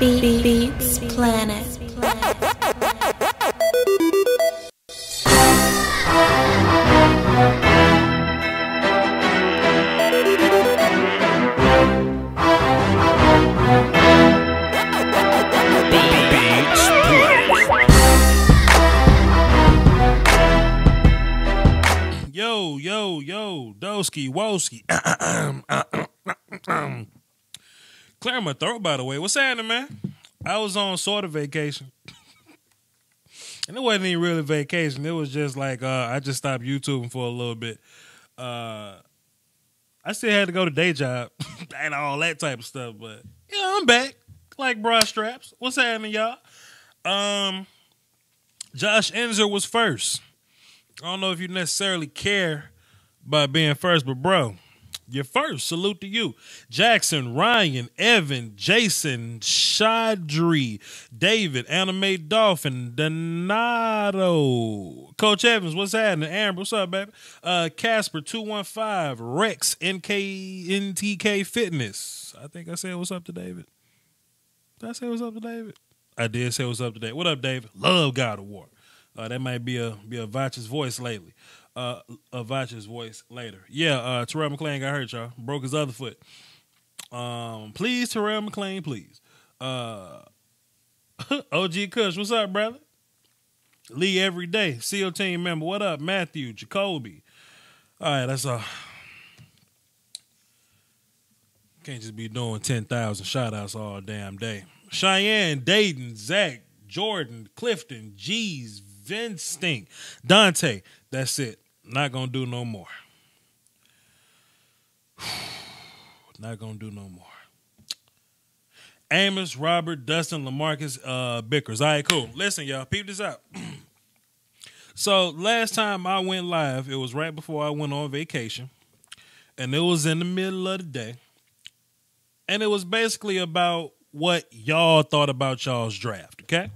Beats Planet. Yo, Doski, Woski. Clearing my throat, by the way. What's happening, man? I was on sort of vacation. And it wasn't even really vacation. It was just like I just stopped YouTubing for a little bit. I still had to go to day job and all that type of stuff, but yeah, I'm back. Like bra straps. What's happening, y'all? Josh Enzer was first. I don't know if you necessarily care about being first, but bro, you're first. Salute to you. Jackson, Ryan, Evan, Jason, Shadri, David, Anime Dolphin, Donato, Coach Evans, what's happening? Amber, what's up, baby? Casper, 215, Rex, NTK Fitness. I think I said what's up to David. Did I say what's up to David? I did say what's up to David. What up, David? Love God of War. That might be a Vacha's voice lately. A Vacha's voice later. Yeah, Terrell McClain got hurt, y'all. Broke his other foot. Please, Terrell McClain, please. OG Kush, what's up, brother? Lee every day. SEAL team member, what up? Matthew, Jacoby. All right, that's all. Can't just be doing 10,000 shout-outs all damn day. Cheyenne, Dayton, Zach, Jordan, Clifton, G's, Vinstinct, Dante. That's it. Not going to do no more. Not going to do no more. Amos, Robert, Dustin, LaMarcus, Bickers. All right, cool. Listen, y'all. Peep this out. So last time I went live, it was right before I went on vacation. And it was in the middle of the day. And it was basically about what y'all thought about y'all's draft, okay?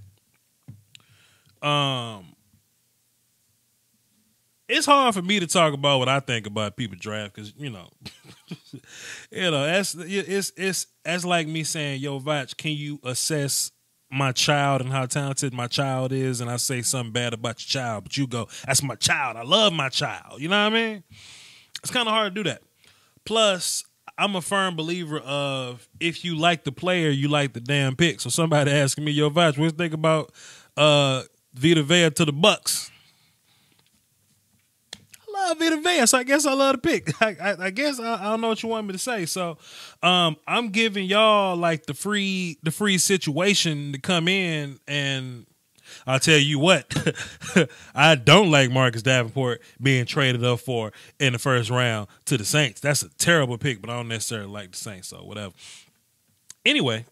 It's hard for me to talk about what I think about people draft because that's like me saying, "Yo, Vach, can you assess my child and how talented my child is?" And I say something bad about your child, but you go, "That's my child. I love my child." You know what I mean? It's kind of hard to do that. Plus, I'm a firm believer of if you like the player, you like the damn pick. So somebody asking me, "Yo, Vach, what do you think about Vita Vea to the Bucks?" I love Vita Vea, so I guess I love the pick. I guess I don't know what you want me to say. So I'm giving y'all like the free situation to come in, and I'll tell you what, I don't like Marcus Davenport being traded up for in the first round to the Saints. That's a terrible pick, but I don't necessarily like the Saints, so whatever. Anyway,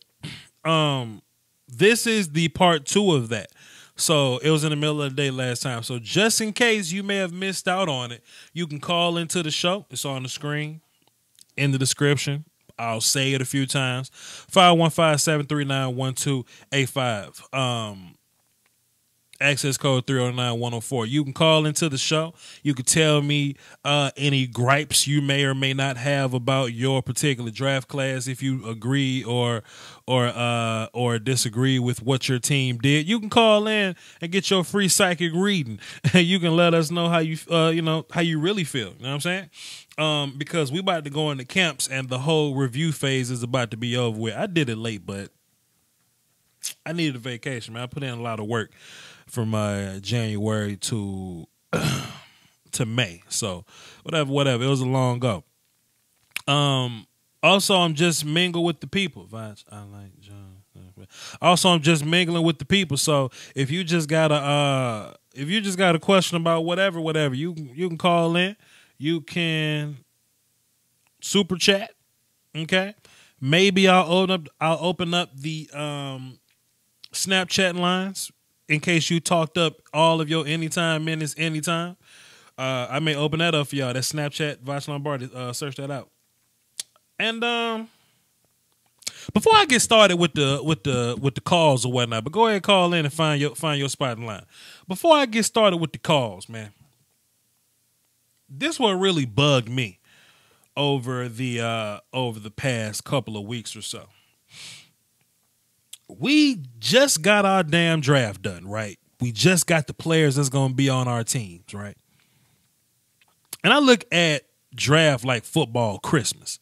this is the part 2 of that. So it was in the middle of the day last time. So just in case you may have missed out on it, you can call into the show. It's on the screen, in the description. I'll say it a few times. 515-739-1285. Access code 309-104. You can call into the show. You can tell me any gripes you may or may not have about your particular draft class. If you agree or disagree with what your team did, you can call in and get your free psychic reading. And you can let us know how you how you really feel. You know what I'm saying? Because we about to go into camps and the whole review phase is about to be over with. I did it late, but I needed a vacation, man. I put in a lot of work from January to May. So whatever. It was a long go. Also, I'm just mingle with the people. I like John. Also, I'm just mingling with the people. So if you just got a question about whatever, you can call in. You can super chat. Okay. Maybe I'll open up the Snapchat lines in case you talked up all of your anytime minutes anytime. I may open that up for y'all. That's Snapchat, Vach Lombardi. Search that out. And before I get started with the calls or whatnot, but go ahead and call in and find your spot in line. Before I get started with the calls, man, this one really bugged me over the past couple of weeks or so. we just got our damn draft done, right? We just got the players that's going to be on our teams, right? And I look at draft like football Christmas.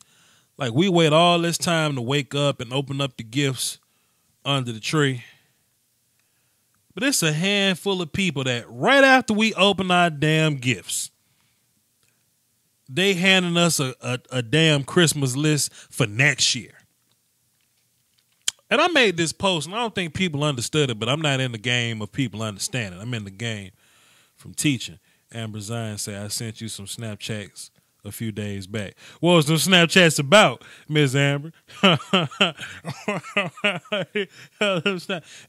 Like, we wait all this time to wake up and open up the gifts under the tree. But it's a handful of people that right after we open our damn gifts, they handing us a damn Christmas list for next year. And I made this post, and I don't think people understood it, but I'm not in the game of people understanding. I'm in the game from teaching. Amber Zion said, I sent you some Snapchats a few days back. What was those Snapchats about, Miss Amber?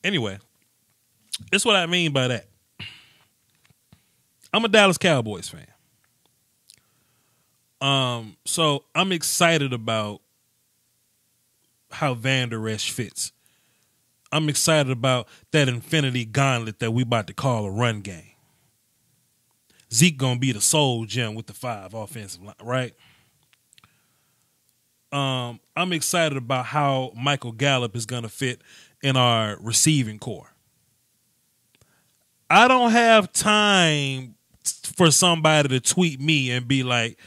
Anyway, that's what I mean by that. I'm a Dallas Cowboys fan. So I'm excited about how Van Der Esch fits. I'm excited about that infinity gauntlet that we about to call a run game. Zeke gonna be the sole gem with the 5 offensive line, right? I'm excited about how Michael Gallup is gonna fit in our receiving core. I don't have time for somebody to tweet me and be like,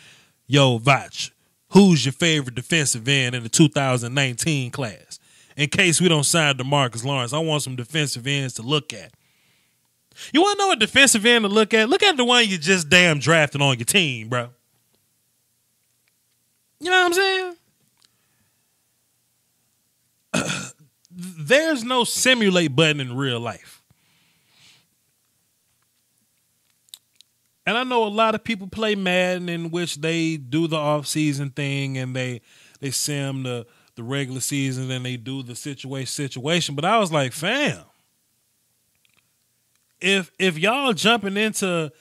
yo, Vach, who's your favorite defensive end in the 2019 class? In case we don't sign DeMarcus Lawrence, I want some defensive ends to look at. You want to know a defensive end to look at? Look at the one you just damn drafted on your team, bro. You know what I'm saying? There's no simulate button in real life. And I know a lot of people play Madden in which they do the off-season thing and they sim the regular season and they do the situation. But I was like, fam, if y'all jumping into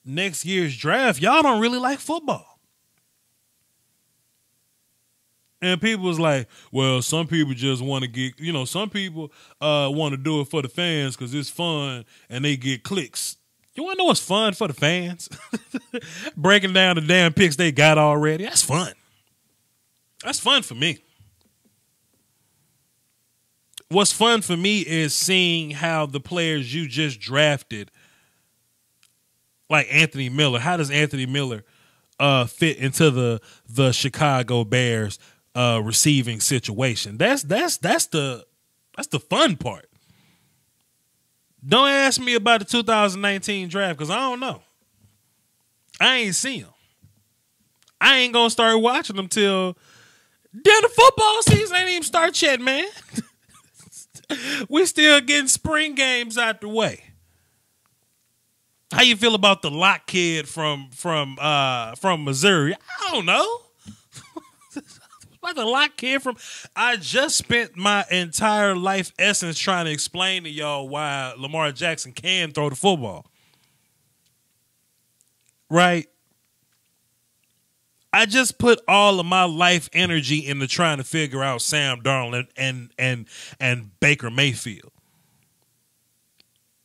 next year's draft, y'all don't really like football. And people was like, well, some people just want to get, some people want to do it for the fans because it's fun and they get clicks. You want to know what's fun for the fans? Breaking down the damn picks they got already. That's fun. That's fun for me. What's fun for me is seeing how the players you just drafted, like Anthony Miller, how does Anthony Miller fit into the Chicago Bears receiving situation? That's the fun part. Don't ask me about the 2019 draft because I don't know. I ain't seen them. I ain't going to start watching them till damn the football season ain't even start yet, man. We still getting spring games out the way. How you feel about the Lock kid from Missouri? I don't know. Like the Lock kid from. I just spent my entire life essence trying to explain to y'all why Lamar Jackson can throw the football. Right? I just put all of my life energy into trying to figure out Sam Darnold and Baker Mayfield.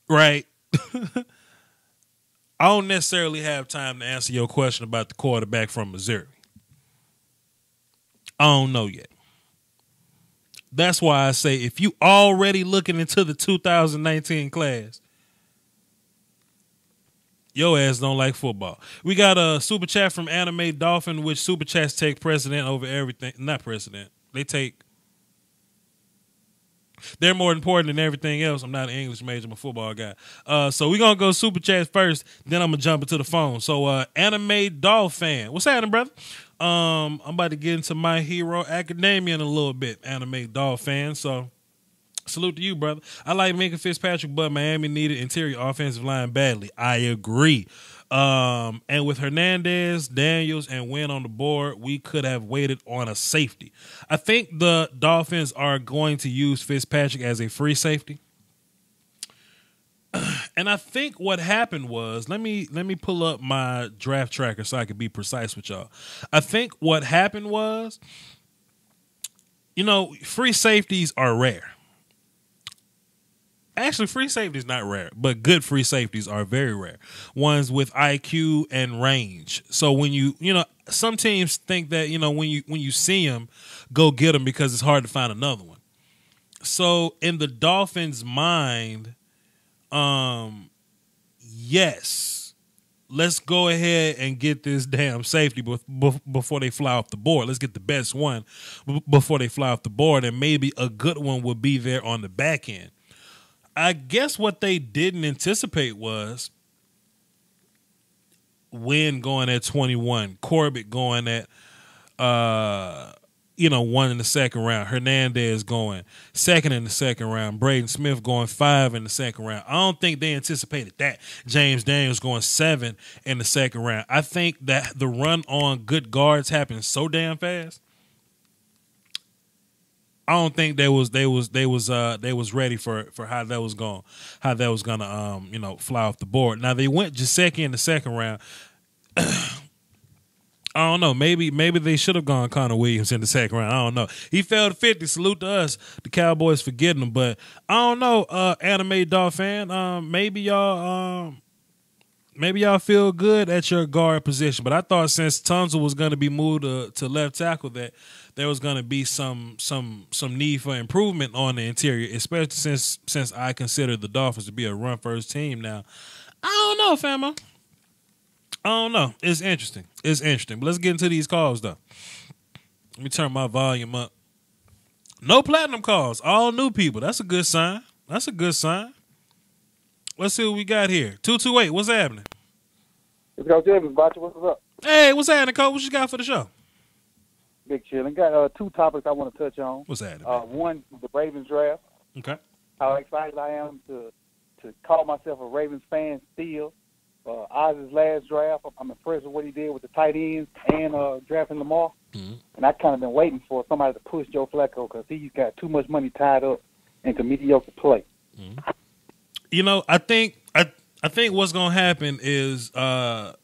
Right? I don't necessarily have time to answer your question about the quarterback from Missouri. I don't know yet. That's why I say if you already looking into the 2019 class, your ass don't like football. We got a super chat from Anime Dolphin, which super chats take precedent over everything. Not precedent. They're more important than everything else. I'm not an English major. I'm a football guy. So we're going to go super chats first. Then I'm going to jump into the phone. So Anime Dolphin. What's happening, brother? I'm about to get into My Hero Academia in a little bit. Anime Dolphin. So salute to you, brother. I like Minka Fitzpatrick, but Miami needed interior offensive line badly. I agree. And with Hernandez, Daniels, and Wynn on the board, we could have waited on a safety. I think the Dolphins are going to use Fitzpatrick as a free safety. And I think what happened was, let me pull up my draft tracker so I can be precise with y'all. I think what happened was, free safeties are rare. Actually, free safety is not rare, but good free safeties are very rare. Ones with IQ and range. So when some teams think that, when you see them, go get them because it's hard to find another one. So in the Dolphins' mind, yes, let's go ahead and get this damn safety before they fly off the board. Let's get the best one before they fly off the board, and maybe a good one will be there on the back end. I guess what they didn't anticipate was Wynn going at 21, Corbett going at 1 in the second round, Hernandez going second in the second round, Braden Smith going 5 in the second round. I don't think they anticipated that. James Daniels going 7 in the second round. I think that the run on good guards happened so damn fast. I don't think they was ready for how that was gonna fly off the board. Now they went Gesicki in the second round. I don't know. Maybe they should have gone Connor Williams in the second round. I don't know. He fell to 50. Salute to us, the Cowboys, for getting him. But I don't know, anime dog fan. Maybe y'all feel good at your guard position. But I thought since Tunzel was going to be moved to left tackle that there was going to be some need for improvement on the interior, especially since I consider the Dolphins to be a run first team now. I don't know, famo. I don't know. It's interesting. But let's get into these calls, though. Let me turn my volume up. No platinum calls. All new people. That's a good sign. Let's see what we got here. 228. What's happening? It's Coach Evans, Bacha. What's up? Hey, what's happening, Coach? What you got for the show? Big chillin'. Got 2 topics I want to touch on. What's happening? One, the Ravens draft. Okay. How excited I am to call myself a Ravens fan still. Oz's last draft, I'm impressed with what he did with the tight ends and drafting Lamar. Mm-hmm. And I kind of been waiting for somebody to push Joe Flacco because he's got too much money tied up into mediocre play. Mm-hmm. I think what's gonna happen is, it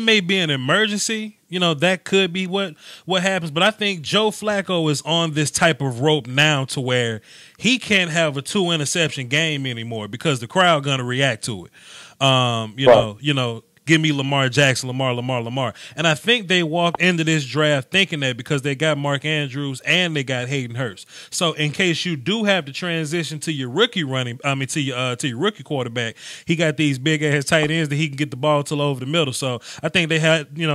may be an emergency. That could be what happens. But I think Joe Flacco is on this type of rope now to where he can't have a 2 interception game anymore because the crowd gonna react to it. Give me Lamar Jackson, Lamar. And I think they walked into this draft thinking that because they got Mark Andrews and they got Hayden Hurst. So in case you do have to transition to your rookie to your rookie quarterback, he got these big ass tight ends that he can get the ball till over the middle. So I think they had getting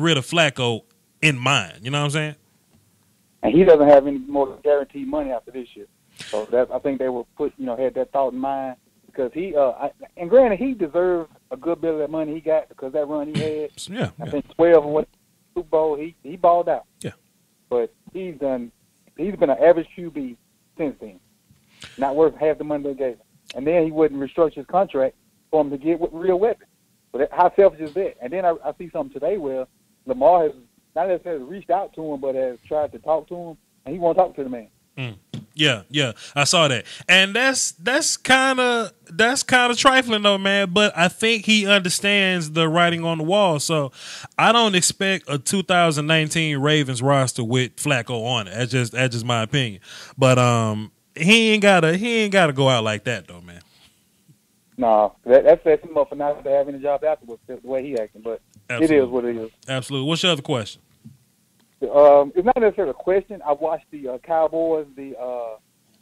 rid of Flacco in mind. You know what I'm saying? And he doesn't have any more guaranteed money after this year. So I think they were had that thought in mind. Because and granted, he deserved a good bit of that money he got because that run he had. Yeah. I think 12 or what Super Bowl he balled out. Yeah. But he's been an average QB since then. Not worth half the money they gave him. And then he wouldn't restructure his contract for him to get real weapons. But how selfish is that? And then I see something today where Lamar has not necessarily reached out to him, but has tried to talk to him, and he won't talk to the man. Yeah, I saw that, and that's kind of trifling though, man. But I think he understands the writing on the wall, so I don't expect a 2019 Ravens roster with Flacco on it. That's just my opinion. But he ain't gotta go out like that though, man. No, that sets him up for not having a job afterwards. The way he acting, but Absolutely. It is what it is. Absolutely. What's your other question? It's not necessarily a question. I watched the Cowboys, the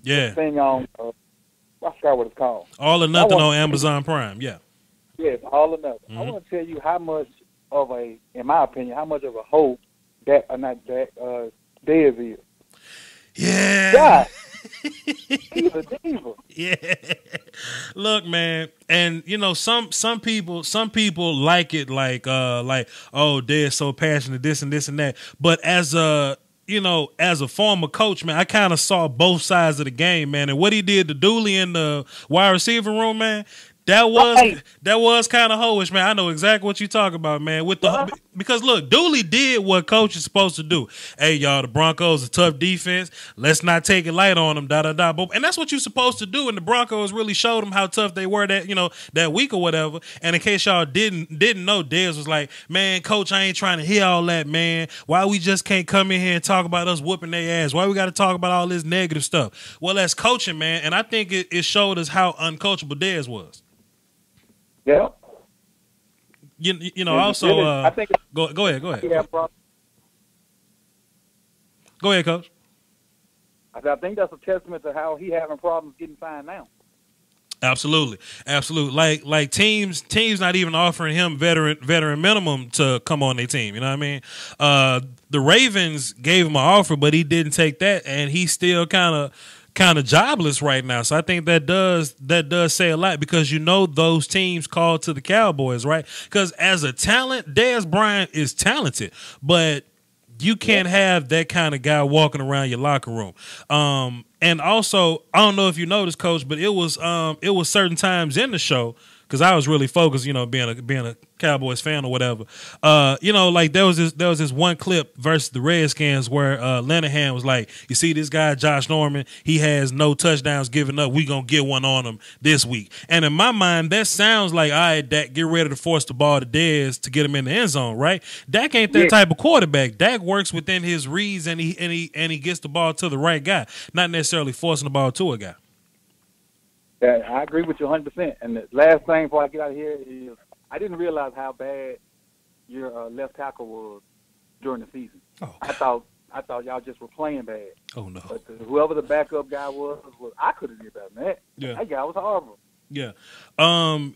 thing on, I forgot what it's called. All or Nothing on Amazon Prime, yeah. Yes, All or Nothing. Mm-hmm. I want to tell you how much of in my opinion, how much of a hope Dez is. Yeah. God. He's a diva. Yeah. Look, man, and some people like it like oh, they're so passionate, this and that. But as a former coach, man, I kind of saw both sides of the game, man. And what he did to Dooley in the wide receiver room, man, that was kind of hoish, man. I know exactly what you talk about, man. Because look, Dooley did what coach is supposed to do. Hey, y'all, the Broncos a tough defense. Let's not take it light on them. And that's what you're supposed to do. And the Broncos really showed them how tough they were that week or whatever. And in case y'all didn't know, Dez was like, man, coach, I ain't trying to hear all that, man. Why we just can't come in here and talk about us whooping their ass? Why we got to talk about all this negative stuff? Well, that's coaching, man. And I think it showed us how uncoachable Dez was. Yeah. Also, I think go ahead. Go ahead, Coach. I think that's a testament to how he having problems getting signed now. Absolutely. Like teams not even offering him veteran minimum to come on their team. You know what I mean? The Ravens gave him an offer, but he didn't take that, and he's still kind of jobless right now. So I think that does say a lot, because those teams call to the Cowboys, right? Because as a talent, Dez Bryant is talented, but you can't have that kind of guy walking around your locker room. And also, I don't know if you noticed, Coach, but it was certain times in the show, because I was really focused, being a Cowboys fan or whatever. Like there was this one clip versus the Redskins where Linehan was like, "You see this guy Josh Norman? He has no touchdowns given up. We gonna get one on him this week." And in my mind, that sounds like, all right, Dak, get ready to force the ball to Dez to get him in the end zone, right? Dak ain't that type of quarterback. Dak works within his reads, and he gets the ball to the right guy, not necessarily forcing the ball to a guy. Yeah, I agree with you 100%. And the last thing before I get out of here is, I didn't realize how bad your left tackle was during the season. Oh. I thought y'all just were playing bad. Oh no! But whoever the backup guy was I could have did better than that. Yeah. That guy was horrible. Yeah.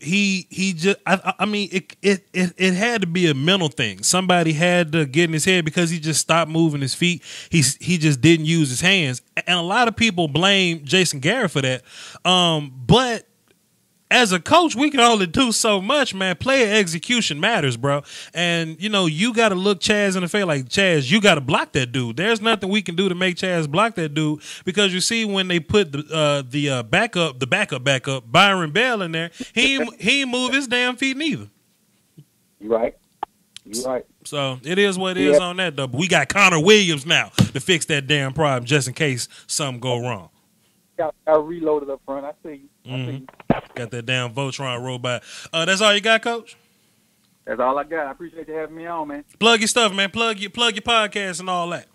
He just, I mean, it had to be a mental thing. Somebody had to get in his head, because he just stopped moving his feet. He just didn't use his hands. And a lot of people blame Jason Garrett for that. But as a coach, we can only do so much, man. Player execution matters, bro. And, you got to look Chaz in the face like, Chaz, you got to block that dude. There's nothing we can do to make Chaz block that dude, because you see when they put the backup, Byron Bell in there, he ain't move his damn feet neither. You're right. So it is what it is on that, though. But we got Connor Williams now to fix that damn problem, just in case something go wrong. I reloaded up front. I see you. Got that damn Voltron robot. That's all you got, Coach? That's all I got. I appreciate you having me on, man. Plug your stuff, man. Plug your podcast and all that.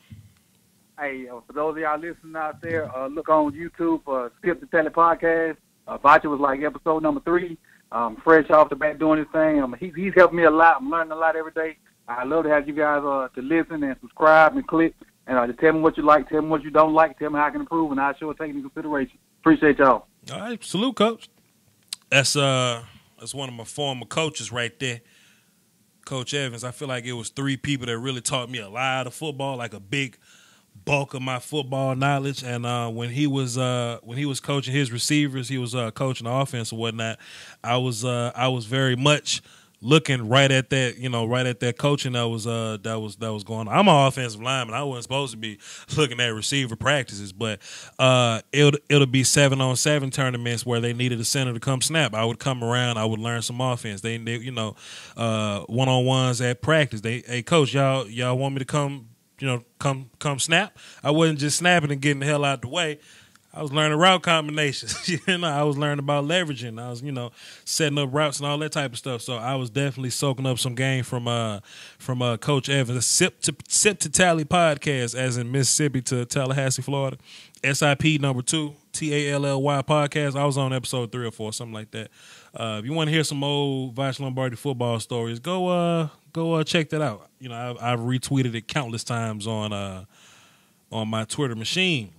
Hey, for those of y'all listening out there, look on YouTube for Skip the Telly podcast. Vacha was like episode number 3. Fresh off the bat doing his thing. He's helped me a lot. I'm learning a lot every day. I love to have you guys to listen and subscribe and click. And just tell me what you like, tell me what you don't like, tell me how I can improve, and I'll sure take it into consideration. Appreciate y'all. All right, salute, Coach. That's one of my former coaches right there, Coach Evans. I feel like it was 3 people that really taught me a lot of football, like a big bulk of my football knowledge. And when he was coaching his receivers, he was coaching the offense or whatnot. I was very much looking right at that coaching that was going on. I'm an offensive lineman. I wasn't supposed to be looking at receiver practices, but it'll be 7-on-7 tournaments where they needed a center to come snap. I would come around. I would learn some offense. They one-on-ones at practice. Hey coach, y'all want me to come snap? I wasn't just snapping and getting the hell out the way. I was learning route combinations. I was learning about leveraging. I was, setting up routes and all that type of stuff. So I was definitely soaking up some game from Coach Evans. Sip to Tally podcast, as in Mississippi to Tallahassee, Florida. SIP number 2, TALLY podcast. I was on episode 3 or 4, something like that. If you want to hear some old Vacha Lombardi football stories, go check that out. I've retweeted it countless times on my Twitter machine.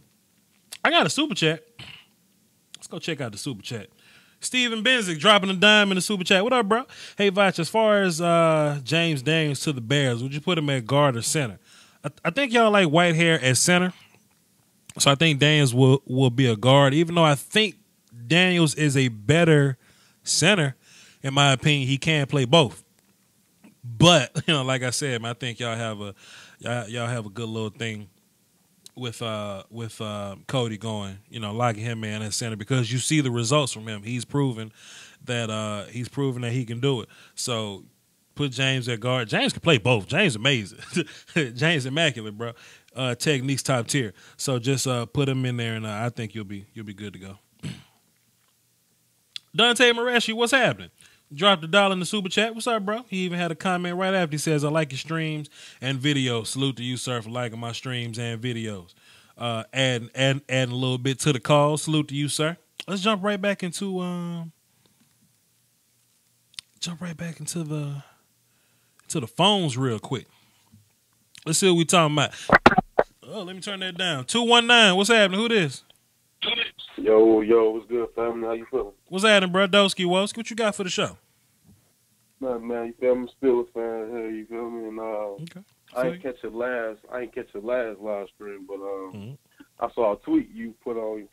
I got a super chat. Let's go check out the super chat. Steven Benzick dropping a dime in the super chat. What up, bro? Hey, Vach, as far as James Daniels to the Bears, would you put him at guard or center? I think y'all like Whitehair at center, so I think Daniels will be a guard, even though I think Daniels is a better center. In my opinion, he can play both. But, like I said, man, I think y'all have a good little thing with Cody going, locking him in at center, because you see the results from him. He's proven that he can do it. So put James at guard. James can play both. James amazing. James immaculate, bro. Technique's top tier. So just put him in there, and I think you'll be good to go. Dante Mareshi, what's happening? Dropped $1 in the super chat. What's up, bro? He even had a comment right after. He says, I like your streams and videos. Salute to you, sir, for liking my streams and videos. Adding a little bit to the call. Salute to you, sir. Let's jump right back into the phones real quick. Let's see what we talking about. Oh, let me turn that down. 219. What's happening? Who this? Yo, what's good, family? How you feeling? What's happening, bro? Doski Woski. What you got for the show? Man, you feel me? I'm still a fan here, you feel me? And Okay. I ain't catch the last live stream, but Mm-hmm. I saw a tweet you put on.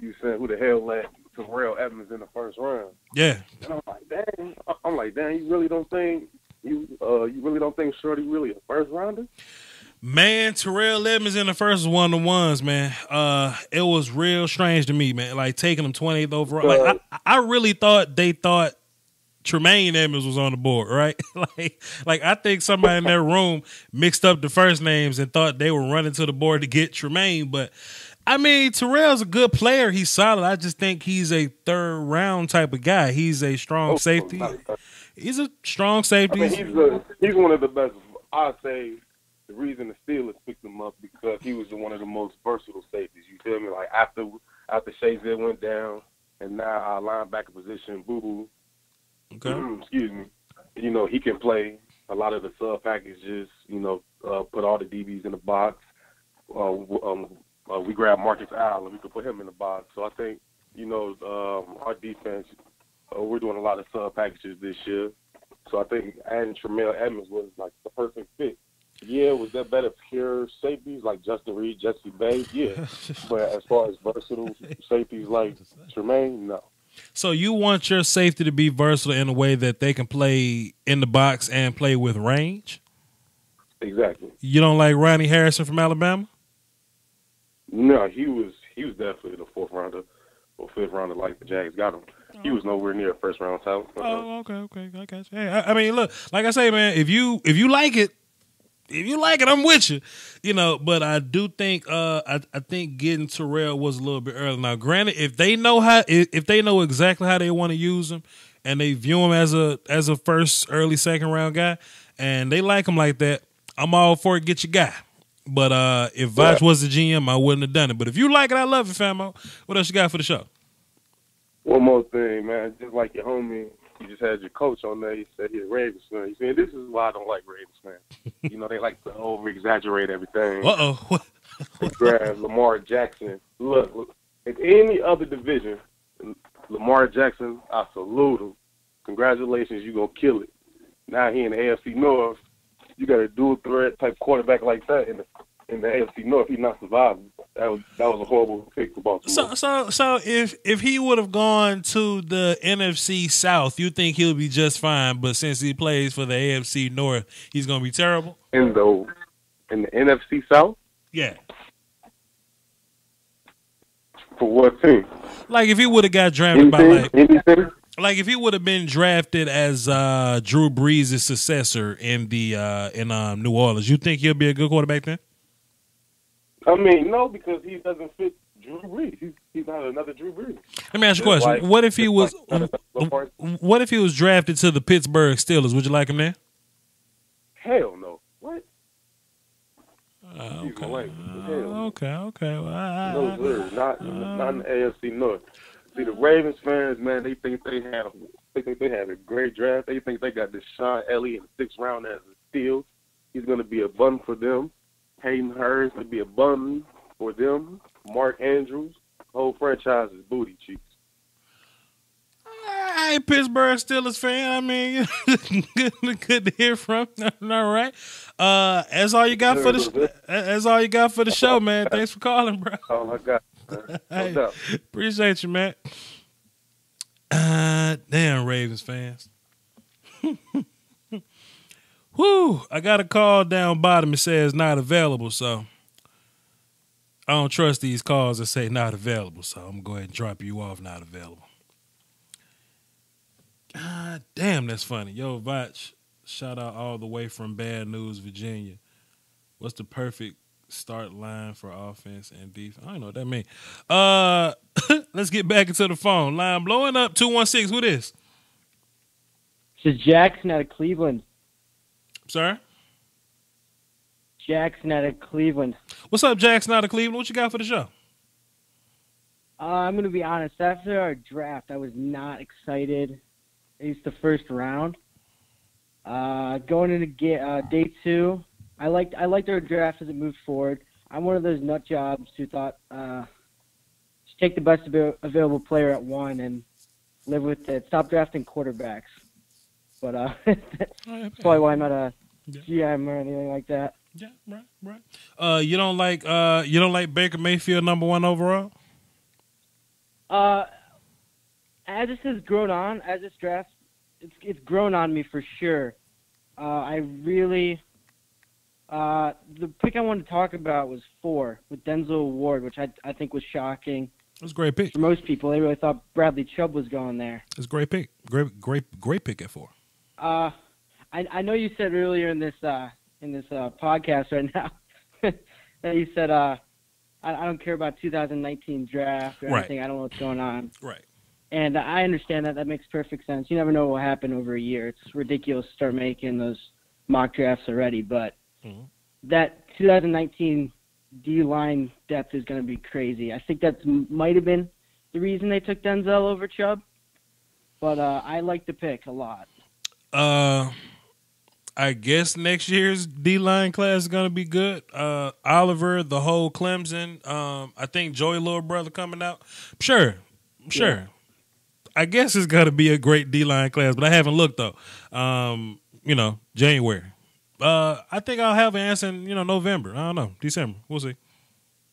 You said who the hell let Terrell Evans in the first round? Yeah. And I'm like, dang. You really don't think Shorty really a first rounder? Man, Terrell Edmonds in the first one-on-ones, man. It was real strange to me, man. Like taking him 28th overall. Like I really thought they thought Tremaine Edmonds was on the board, right? like I think somebody in that room mixed up the first names and thought they were running to the board to get Tremaine. But I mean, Terrell's a good player. He's solid. I just think he's a third round type of guy. He's a strong safety. He's a strong safety. I mean, he's one of the best. I say the reason the Steelers picked him up because he was one of the most versatile safeties. You feel me? Like after Shazier went down, and now our linebacker position, Boo Boo. Okay. Excuse me. You know, he can play a lot of the sub packages. You know, put all the DBs in the box. We grabbed Marcus Allen. We could put him in the box. So I think, you know, our defense, we're doing a lot of sub packages this year. So I think adding Tremaine Edmonds was like the perfect fit. Yeah, was that better pure safeties like Justin Reed, Jesse Bates? Yeah. But as far as versatile safeties like Tremaine, no. So you want your safety to be versatile in a way that they can play in the box and play with range? Exactly. You don't like Ronnie Harrison from Alabama? No, he was definitely the fourth rounder or fifth rounder like the Jags got him. He was nowhere near a first round talent. Oh, okay. I got you. Hey, I mean, look, like I say, man, if you like it, I'm with you. You know, but I do think I think getting Terrell was a little bit early. Now, granted, if they know exactly how they want to use him and they view him as a first, early, second round guy, and they like him like that, I'm all for it. Get your guy. But if Vach was the GM, I wouldn't have done it. But if you like it, I love it, famo. What else you got for the show? One more thing, man. Just like your homie, you just had your coach on there. He said he's a Ravens fan. He said, this is why I don't like Ravens fans. You know, they like to over-exaggerate everything. Uh-oh. They grab Lamar Jackson. Look, in any other division, Lamar Jackson, I salute him. Congratulations, you're going to kill it. Now he in the AFC North. You got a dual threat type quarterback like that in the AFC North. He's not surviving. That was a horrible pick for Baltimore. So if he would have gone to the NFC South, you think he'll be just fine. But since he plays for the AFC North, he's going to be terrible. In the NFC South? Yeah. For what team? Like if he would have got drafted anything? Like if he would have been drafted as Drew Brees' successor in New Orleans, you think he'll be a good quarterback then? I mean, no, because he doesn't fit Drew Brees. He's not another Drew Brees. Let me ask you a question. What if he was drafted to the Pittsburgh Steelers? Would you like him there? Hell no. What? Okay. Well, no, sir. Not in the AFC North. See, the Ravens fans, man, they think they had a great draft. They think they got Deshaun Elliott in the 6th round as a steal. He's going to be a button for them. Hayden Hurst going to be a button for them. Mark Andrews, the whole franchise is booty cheeks. I ain't Pittsburgh Steelers fan. I mean, good to hear from. All right. That's all you got for the show, man. Thanks for calling, bro. Oh my God. Hey, appreciate you, man. Damn Ravens fans. Whew. I got a call down bottom. It says not available, so I don't trust these calls that say not available, so I'm going to go ahead and drop you off not available. God damn, that's funny. Yo, Vach, shout out all the way from Bad News, Virginia. What's the perfect start line for offense and defense? I don't know what that means. Let's get back into the phone. Line blowing up, 216. Who this? It's Jackson out of Cleveland. Sorry? Jackson out of Cleveland. What's up, Jackson out of Cleveland? What you got for the show? I'm going to be honest. After our draft, I was not excited. At least the first round. Going into day 2, I liked our draft as it moved forward. I'm one of those nut jobs who thought just take the best available player at 1 and live with it. Stop drafting quarterbacks. But that's probably why I'm not a GM or anything like that. Yeah, right. You don't like Baker Mayfield #1 overall? As this has grown on, as this draft, it's grown on me for sure. I really, the pick I wanted to talk about was 4 with Denzel Ward, which I think was shocking. It was a great pick. For most people, they really thought Bradley Chubb was going there. It's a great pick. Great pick at 4. I know you said earlier in this podcast right now that you said I don't care about 2019 draft or anything. I don't know what's going on. Right. And I understand that. That makes perfect sense. You never know what will happen over a year. It's ridiculous to start making those mock drafts already. But that 2019 D-line depth is going to be crazy. I think that might have been the reason they took Denzel over Chubb. But I like the pick a lot. I guess next year's D-line class is going to be good. Oliver, the whole Clemson. I think Joey little brother coming out. Sure. Yeah. I guess it's going to be a great D-line class, but I haven't looked, though. January. I think I'll have an answer in, November. I don't know. December. We'll see.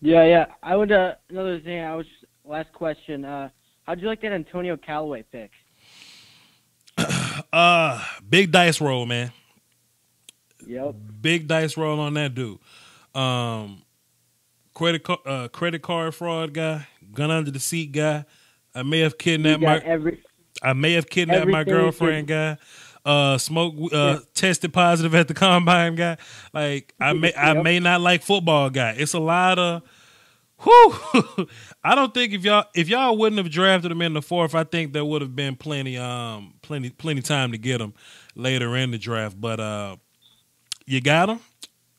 Yeah. I would, another thing, last question. How'd you like that Antonio Callaway pick? Big dice roll, man. Yep. Big dice roll on that dude. Credit card fraud guy, gun under the seat guy. I may have kidnapped my girlfriend guy. Tested positive at the combine guy. Like I may not like football guy. It's a lot of I don't think if y'all wouldn't have drafted him in the 4th, I think there would have been plenty time to get him later in the draft. But you got him,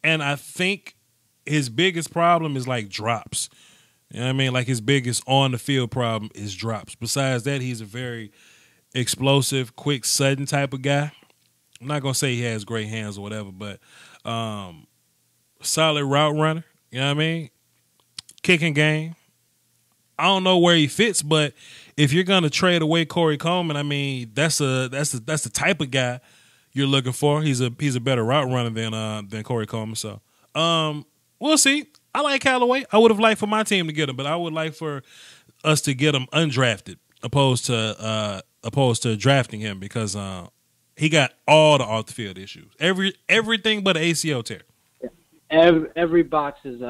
and I think his biggest problem is like drops. You know what I mean? Like his biggest on the field problem is drops. Besides that, he's a very explosive, quick, sudden type of guy. I'm not gonna say he has great hands or whatever, but solid route runner. You know what I mean? Kicking game. I don't know where he fits, but if you're gonna trade away Corey Coleman, I mean that's the type of guy you're looking for. He's a better route runner than Corey Coleman. So we'll see. I like Callaway. I would have liked for my team to get him, but I would like for us to get him undrafted, opposed to drafting him because he got all the off the field issues, everything but an ACL tear. Every box is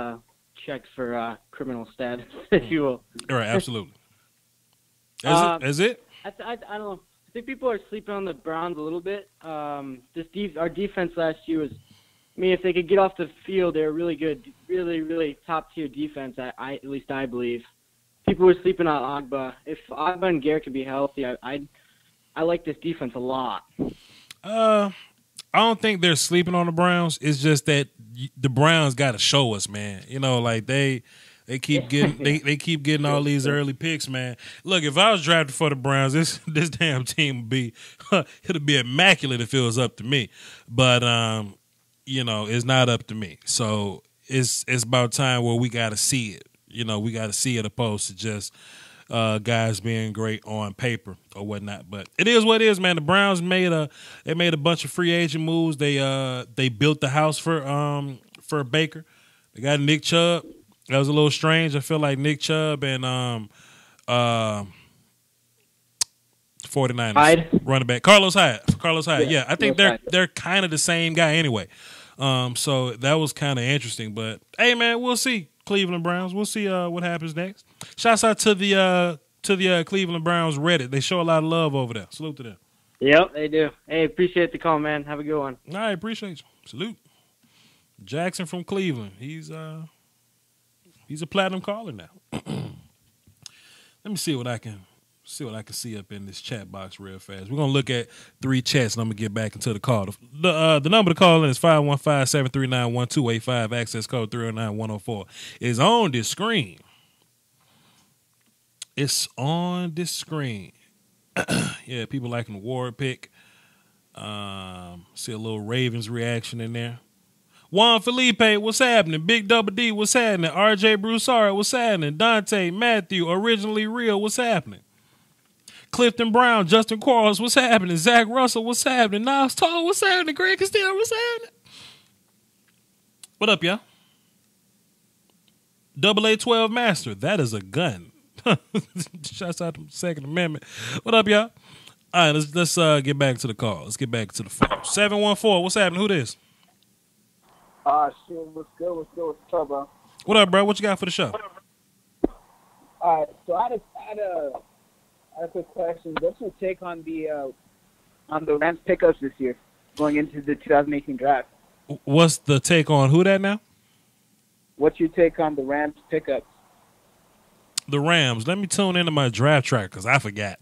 checked for criminal status, if you will. All right, absolutely. Is it? I don't know. I think people are sleeping on the Browns a little bit. Our defense last year was. I mean, if they could get off the field, they're really good, really, really top-tier defense, at least I believe. People were sleeping on Agba. If Agba and Garrett could be healthy, I like this defense a lot. I don't think they're sleeping on the Browns. It's just that the Browns got to show us, man. Like they keep getting they keep getting all these early picks, man. Look, if I was drafted for the Browns, this damn team would be it'd be immaculate if it was up to me. But it's not up to me. So it's about time where we got to see it. We got to see it opposed to just guys being great on paper or whatnot. But it is what it is, man. The Browns made a bunch of free agent moves. They built the house for Baker. They got Nick Chubb. That was a little strange. I feel like Nick Chubb and 49ers running back Carlos Hyde. Yeah, I think they're kind of the same guy anyway. So that was kind of interesting. But hey, man, we'll see. Cleveland Browns. We'll see what happens next. Shouts out to the Cleveland Browns Reddit. They show a lot of love over there. Salute to them. Yep, they do. Hey, appreciate the call, man. Have a good one. I appreciate you. Salute. Jackson from Cleveland. He's a platinum caller now. Let me see what I can see up in this chat box real fast. We're gonna look at 3 chats and I'm gonna get back into the call. The number to call in is 515-739-1285. Access code 309104. It's on this screen. It's on this screen. Yeah, people liking the Ward pick. See a little Ravens reaction in there. Juan Felipe, what's happening? Big Double D, what's happening? RJ Broussard, what's happening? Dante, Matthew, Originally Real, what's happening? Clifton Brown, Justin Quarles, what's happening? Zach Russell, what's happening? Niles Tall, what's happening? Greg Castillo, what's happening? What up, y'all? Double A12 Master, that is a gun. Shouts out to the Second Amendment. What up, y'all? All right, let's get back to the call. Let's get back to the phone. 714, what's happening? Who this? Shit, what's good? What's up, bro? What up, bro? What you got for the show? All right, so I had a quick question. What's your take on the Rams pickups this year, going into the 2018 draft? What's the take on who that now? What's your take on the Rams pickups? The Rams. Let me tune into my draft track because I forgot.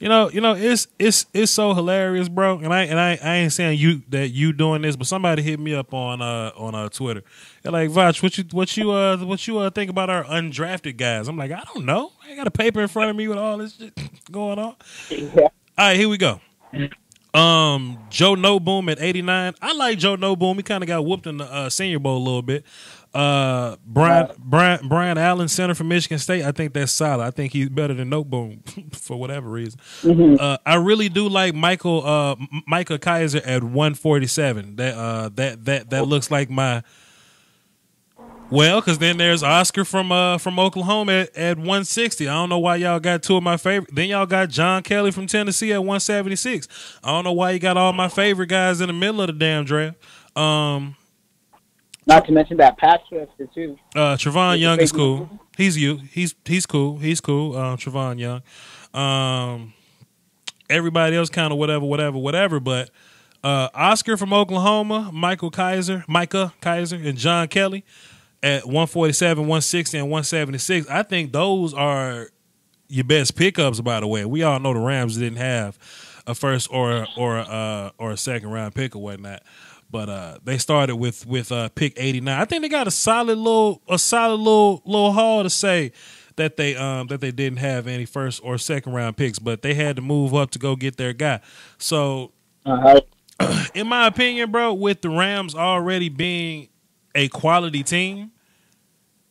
You know, it's so hilarious, bro. And I ain't saying you doing this, but somebody hit me up on Twitter. They're like, Vach, what you think about our undrafted guys? I'm like, I don't know. I ain't got a paper in front of me with all this shit going on. Yeah. All right, here we go. Joe Noboom at 89. I like Joe Noboom. He kind of got whooped in the Senior Bowl a little bit. Brian Allen, center from Michigan State. I think that's solid. I think he's better than Noboom for whatever reason. Mm-hmm. I really do like Micah Kaiser at 147. That looks like my. Well, because then there's Oscar from Oklahoma at 160. I don't know why y'all got two of my favorite. Then y'all got John Kelly from Tennessee at 176. I don't know why you got all my favorite guys in the middle of the damn draft. Not to mention that pass rusher too. Trevon Young is cool. He's cool. He's cool. Trevon Young. Everybody else kind of whatever. But Oscar from Oklahoma, Micah Kaiser, and John Kelly at 147, 160, and 176. I think those are your best pickups. By the way, we all know the Rams didn't have a first or a second round pick or whatnot. But they started with pick 89. I think they got a solid little haul to say that they didn't have any first or second round picks, but they had to move up to go get their guy. So, in my opinion, bro, with the Rams already being a quality team,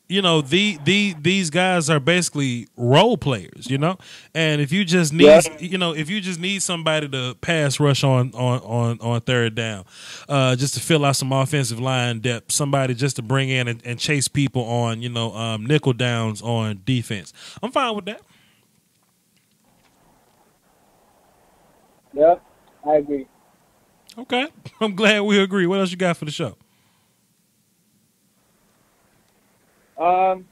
you know, these guys are basically role players, you know. And if you just need somebody to pass rush on third down, just to fill out some offensive line depth, somebody just to bring in and chase people on, nickel downs on defense, I'm fine with that. Yep, I agree. Okay, I'm glad we agree. What else you got for the show? Honestly,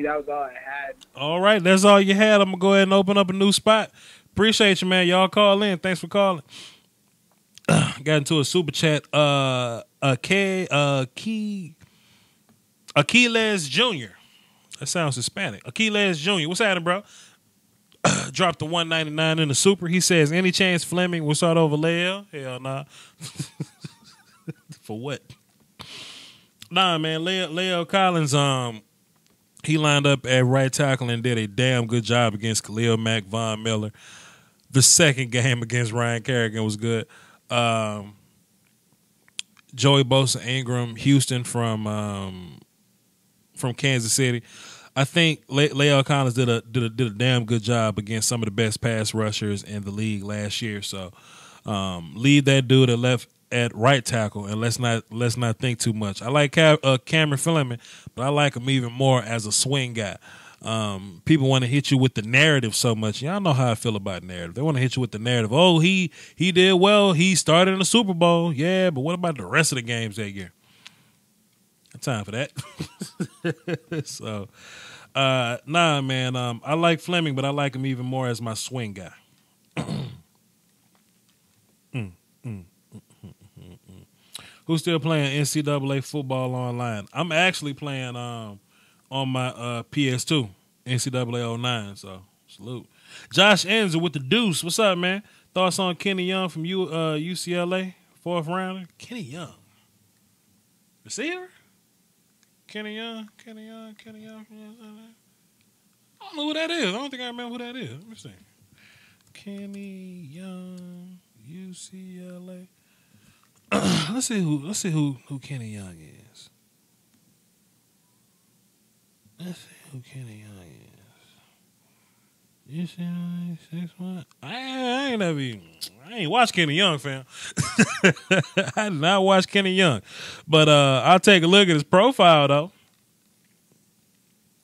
that was all I had. All right, that's all you had. I'm gonna go ahead and open up a new spot. Appreciate you, man. Y'all call in. Thanks for calling. Got into a super chat. Achilles Jr. That sounds Hispanic. Achilles Jr. What's happening, bro? Dropped the 199 in the super. He says, any chance Fleming will start over Leo? Hell nah. For what? Nah, man. Leo Collins, he lined up at right tackle and did a damn good job against Khalil Mack, Von Miller. The second game against Ryan Kerrigan was good. Joey Bosa, Ingram, Houston from Kansas City. I think Leo Collins did a damn good job against some of the best pass rushers in the league last year. So leave that dude at right tackle, and let's not think too much. I like Cameron Fleming, but I like him even more as a swing guy. People want to hit you with the narrative so much. Y'all know how I feel about narrative. They want to hit you with the narrative. Oh, he did well. He started in the Super Bowl. Yeah, but what about the rest of the games that year? No time for that. So, nah, man. I like Fleming, but I like him even more as my swing guy. Who's still playing NCAA football online? I'm actually playing on my PS2, NCAA 09, so salute. Josh Enzer with the deuce. What's up, man? Thoughts on Kenny Young from UCLA, fourth rounder? Kenny Young. Receiver? Kenny Young. I don't know who that is. I don't think I remember who that is. Let me see. Kenny Young, UCLA. let's see who Kenny Young is. Let's see who Kenny Young is. You see 6 months? I ain't watched Kenny Young, fam. I did not watch Kenny Young. But I'll take a look at his profile though.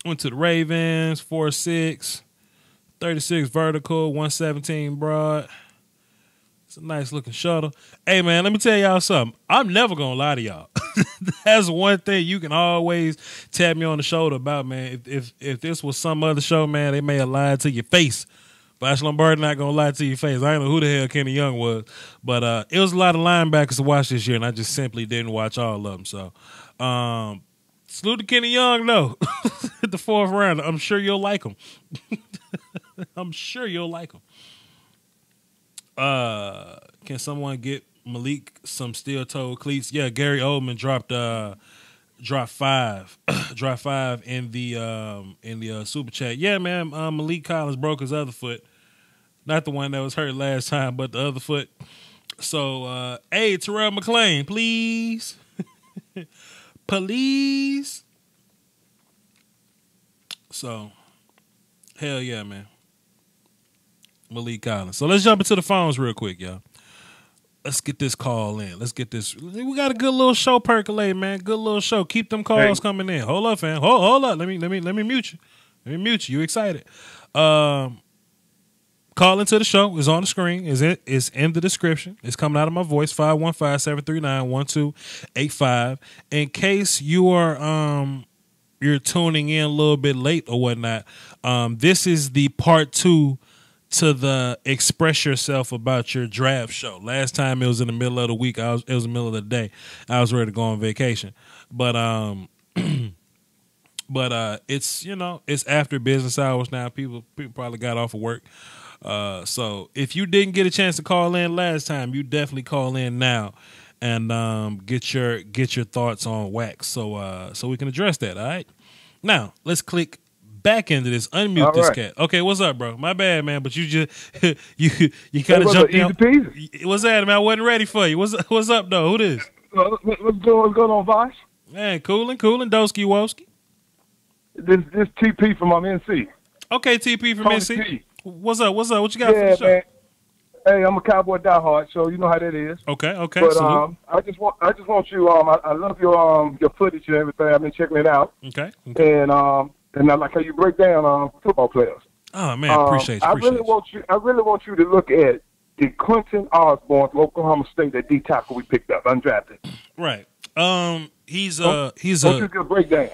Went to the Ravens, 4'6", 36 vertical, 117 broad. It's a nice looking shuttle. Hey man, let me tell y'all something. I'm never gonna lie to y'all. That's one thing you can always tap me on the shoulder about, man. If this was some other show, man, they may have lied to your face. But Ash Lombardi not gonna lie to your face. I don't know who the hell Kenny Young was, but it was a lot of linebackers to watch this year, and I just simply didn't watch all of them. So, salute to Kenny Young though. At the 4th round, I'm sure you'll like him. I'm sure you'll like him. Can someone get Malik some steel-toed cleats? Yeah, Gary Oldman dropped 5 in the super chat. Yeah, man, Malik Collins broke his other foot, not the one that was hurt last time, but the other foot. So, hey, Terrell McClain, please, please. So, hell yeah, man. Malik Collins. So let's jump into the phones real quick, y'all. Let's get this call in. Let's get this. We got a good little show percolating, man. Good little show. Keep them calls coming in. Hold up, fam. Hold up. Let me mute you. Let me mute you. You excited? Call into the show is on the screen. Is in the description. It's coming out of my voice. 515-739-1285. In case you are you're tuning in a little bit late or whatnot, this is the part 2 to the express yourself about your draft show. Last time it was in the middle of the week. It was in the middle of the day. I was ready to go on vacation, but it's it's after business hours now. People probably got off of work. So if you didn't get a chance to call in last time, you definitely call in now and get your thoughts on wax. So we can address that. All right. Now let's click back into this. Unmute all this right. Cat. Okay, what's up, bro? My bad, man. But you just you kind of jumped in. What's that, man? I wasn't ready for you. What's up, though? Who this? What's going on, Vosh? Man, coolin', Doski Woski. This TP from NC. Okay, TP from NC. What's up? What you got for the show? Man. Hey, I'm a Cowboy diehard, so you know how that is. Okay. But I just want you. I love your footage and everything. I've been checking it out. Okay. And I like how you break down football players. Oh man, appreciate you. I really want you to look at the Quentin Osborne from Oklahoma State, that D tackle we picked up, undrafted. Right. He's a good breakdown.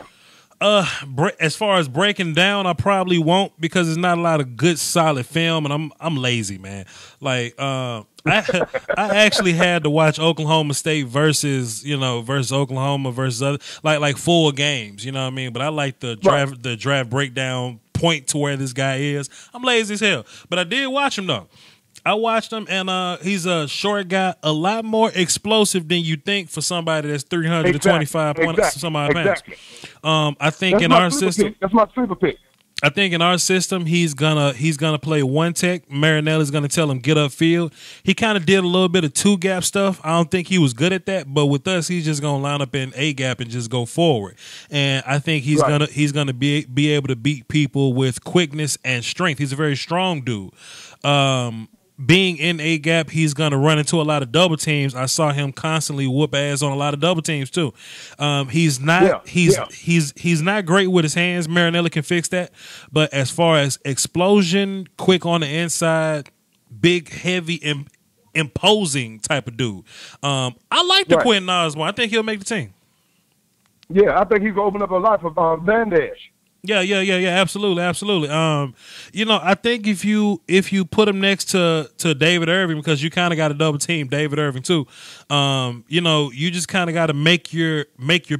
As far as breaking down, I probably won't because there's not a lot of good solid film, and I'm lazy, man. Like I actually had to watch Oklahoma State versus Oklahoma versus other like full games, you know what I mean? But I like the draft breakdown point to where this guy is. I'm lazy as hell, but I did watch him though. I watched him, and he's a short guy, a lot more explosive than you think for somebody that's 325 pounds. I think in our system, that's my super pick. I think in our system, he's gonna play one tech. Marinella's gonna tell him get upfield. He kind of did a little bit of 2-gap stuff. I don't think he was good at that, but with us, he's just gonna line up in A-gap and just go forward. And I think he's gonna be able to beat people with quickness and strength. He's a very strong dude. Being in A-gap, he's going to run into a lot of double teams. I saw him constantly whoop ass on a lot of double teams too. He's not great with his hands. Marinelli can fix that. But as far as explosion, quick on the inside, big, heavy, imposing type of dude. I like the Quentin Osborne. I think he'll make the team. Yeah, I think he's going to open up a lot for Van Dash. Yeah, absolutely. I think if you put him next to David Irving, because you kind of got to double team David Irving too, you just kind of got to make your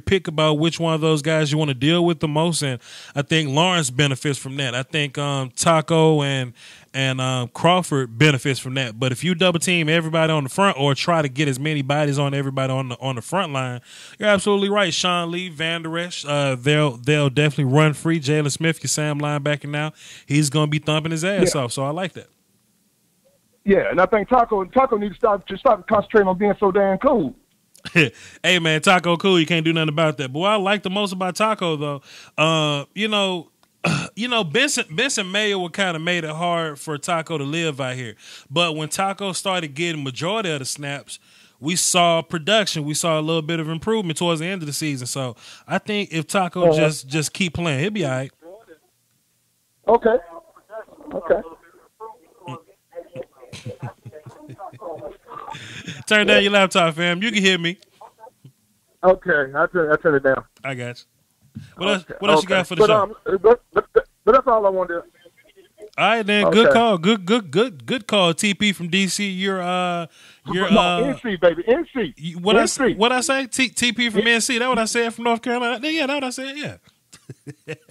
pick about which one of those guys you want to deal with the most, and I think Lawrence benefits from that. I think Taco and Crawford benefits from that. But if you double team everybody on the front or try to get as many bodies on everybody on the front line, you're absolutely right. Sean Lee, Van Der Esch, they'll definitely run free. Jalen Smith, your Sam linebacker now, he's going to be thumping his ass off. So I like that. Yeah, and I think Taco needs to stop concentrating on being so damn cool. Hey man, Taco cool. You can't do nothing about that. But what I like the most about Taco though, Benson Mayer would kind of made it hard for Taco to live out here. But when Taco started getting majority of the snaps, we saw production. We saw a little bit of improvement towards the end of the season. So I think if Taco just keep playing, he'll be all right. Okay. Okay. Turn down your laptop, fam. You can hear me. Okay. I turn it down. I got you. What else you got for the show? But that's all I wanted. All right, then. Okay. Good call. Good call. TP from DC. You're NC baby. NC. What NC. I say? TP from NC. That what I said from North Carolina. Yeah, that what I said. Yeah.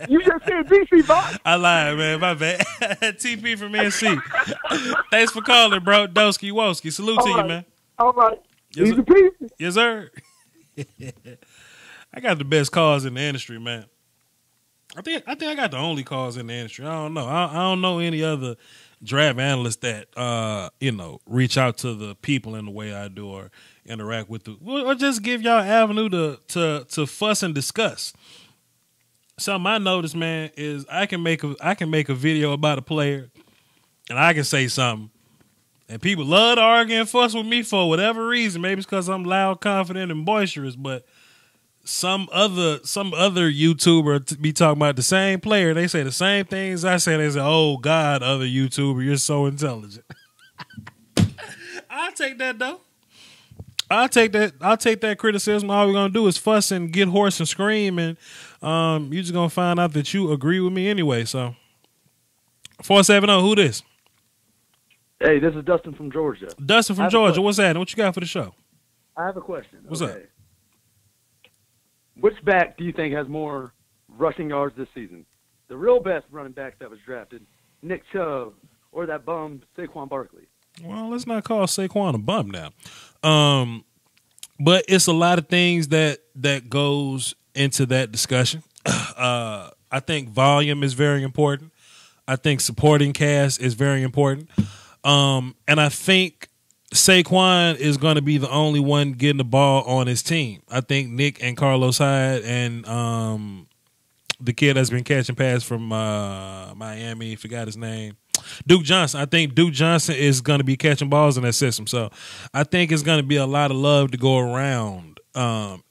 You just said DC, boss. I lied, man. My bad. TP from NC. Thanks for calling, bro. Doski Woski. Salute to you, man. All right. Yes, Easy peasy. Yes, sir. I got the best calls in the industry, man. I think I got the only calls in the industry. I don't know. I don't know any other draft analysts that reach out to the people in the way I do or interact with or just give y'all an avenue to fuss and discuss. Something I noticed, man, is I can make a video about a player and I can say something. And people love to argue and fuss with me for whatever reason. Maybe it's because I'm loud, confident, and boisterous, but some other YouTuber be talking about the same player. They say the same things I say. They say, "Oh God, other YouTuber, you're so intelligent." I'll take that though. I'll take that criticism. All we're gonna do is fuss and get hoarse and scream, and you're just gonna find out that you agree with me anyway. So 470, who this? Hey, this is Dustin from Georgia. Dustin from Georgia. What's that? What you got for the show? I have a question. What's up? Which back do you think has more rushing yards this season? The real best running back that was drafted, Nick Chubb, or that bum Saquon Barkley? Well, let's not call Saquon a bum now. But it's a lot of things that goes into that discussion. I think volume is very important. I think supporting cast is very important. And I think Saquon is going to be the only one getting the ball on his team. I think Nick and Carlos Hyde and the kid that's been catching pass from Miami, forgot his name, Duke Johnson. I think Duke Johnson is going to be catching balls in that system. So I think it's going to be a lot of love to go around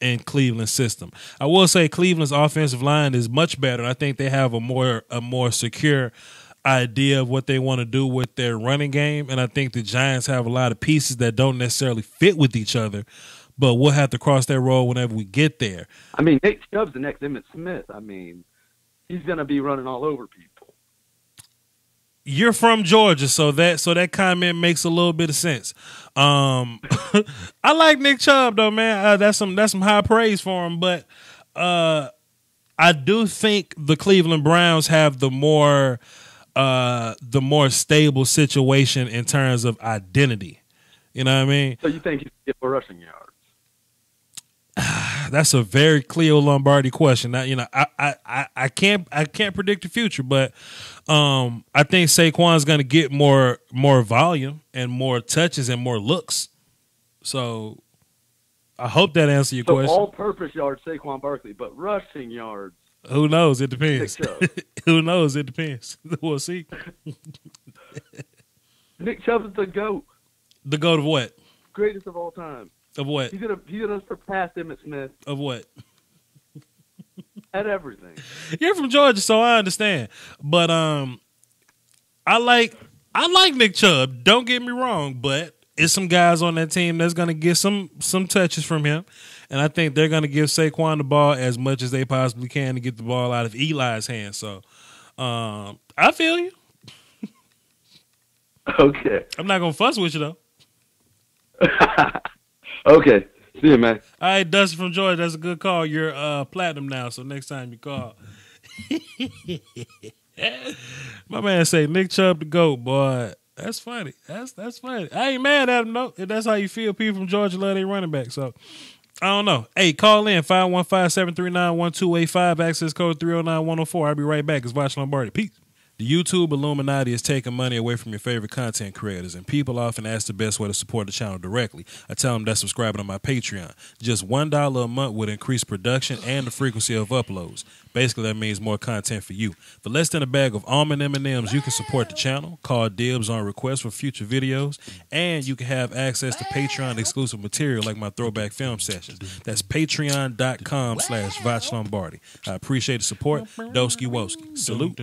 in Cleveland's system. I will say Cleveland's offensive line is much better. I think they have a more secure idea of what they want to do with their running game, and I think the Giants have a lot of pieces that don't necessarily fit with each other, but we'll have to cross that road whenever we get there. I mean, Nick Chubb's the next Emmitt Smith. I mean, he's going to be running all over people. You're from Georgia, so that comment makes a little bit of sense. I like Nick Chubb though, man. That's some high praise for him, but I do think the Cleveland Browns have the more stable situation in terms of identity. You know what I mean? So you think he's get more rushing yards? That's a very Cleo Lombardi question. I can't predict the future, but I think Saquon's going to get more volume and more touches and more looks. So I hope that answers your question. All-purpose yards, Saquon Barkley, but rushing yards. Who knows? It depends. Who knows? It depends. We'll see. Nick Chubb is the GOAT. The GOAT of what? Greatest of all time. Of what? He's gonna surpass Emmitt Smith. Of what? At everything. You're from Georgia, so I understand. But I like Nick Chubb. Don't get me wrong, but it's some guys on that team that's gonna get some touches from him. And I think they're going to give Saquon the ball as much as they possibly can to get the ball out of Eli's hands. So I feel you. Okay. I'm not going to fuss with you, though. Okay. See you, man. All right, Dustin from Georgia. That's a good call. You're platinum now, so next time you call. My man say Nick Chubb the GOAT, boy. That's funny. That's funny. I ain't mad at him, though. If that's how you feel, people from Georgia love their running back, so I don't know. Hey, call in 515-739-1285, access code 309-104. I'll be right back. It's Voch Lombardi. Peace. The YouTube Illuminati is taking money away from your favorite content creators, and people often ask the best way to support the channel directly. I tell them that's subscribing to my Patreon. Just $1 a month would increase production and the frequency of uploads. Basically, that means more content for you. For less than a bag of almond M&Ms, you can support the channel, call dibs on requests for future videos, and you can have access to Patreon exclusive material like my throwback film sessions. That's patreon.com/VachLombardi. I appreciate the support. Doski Woski. Salute.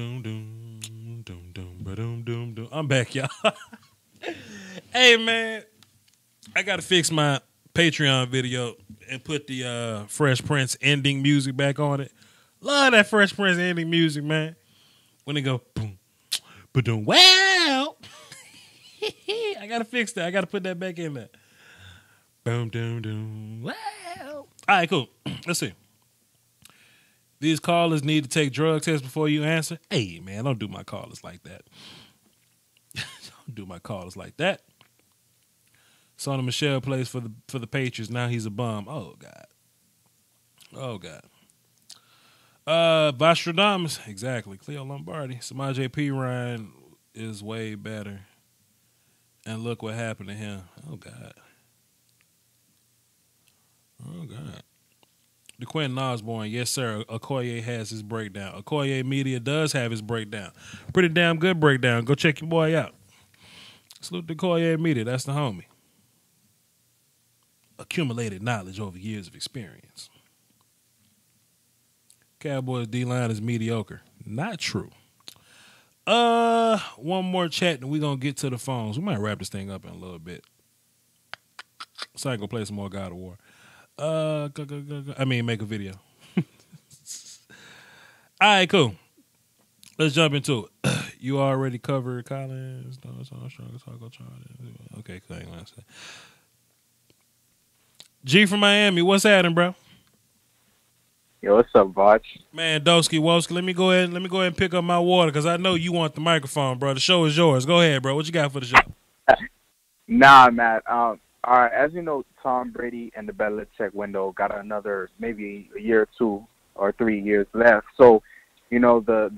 I'm back, y'all. Hey, man, I got to fix my Patreon video and put the Fresh Prince ending music back on it. Love that Fresh Prince ending music, man. When they go, boom, ba-doom, wow. I got to fix that. I got to put that back in there. Boom, doom, doom, wow. All right, cool. Let's see. These callers need to take drug tests before you answer. Hey, man, don't do my callers like that. Don't do my callers like that. Sonny Michelle plays for the Patriots. Now he's a bum. Oh, God. Oh, God. Vastradamus. Exactly. Cleo Lombardi. Samaj P. Ryan is way better. And look what happened to him. Oh, God. Oh, God. The Quentin Osborne, yes, sir. Okoye has his breakdown. Okoye Media does have his breakdown. Pretty damn good breakdown. Go check your boy out. Salute to Okoye Media. That's the homie. Accumulated knowledge over years of experience. Cowboys D-line is mediocre. Not true. One more chat and we're going to get to the phones. We might wrap this thing up in a little bit. So I can go play some more God of War. Make a video. All right, cool. Let's jump into it. You already covered Collins. Okay, cool. G from Miami, what's happening, bro? Yo, what's up, Vach? Man, Doski Woski, let me go ahead and pick up my water because I know you want the microphone, bro. The show is yours. Go ahead, bro. What you got for the show? Nah, man. All right, as you know, Tom Brady and the Belichick window got another maybe a year or 2 or 3 years left. So, you know, the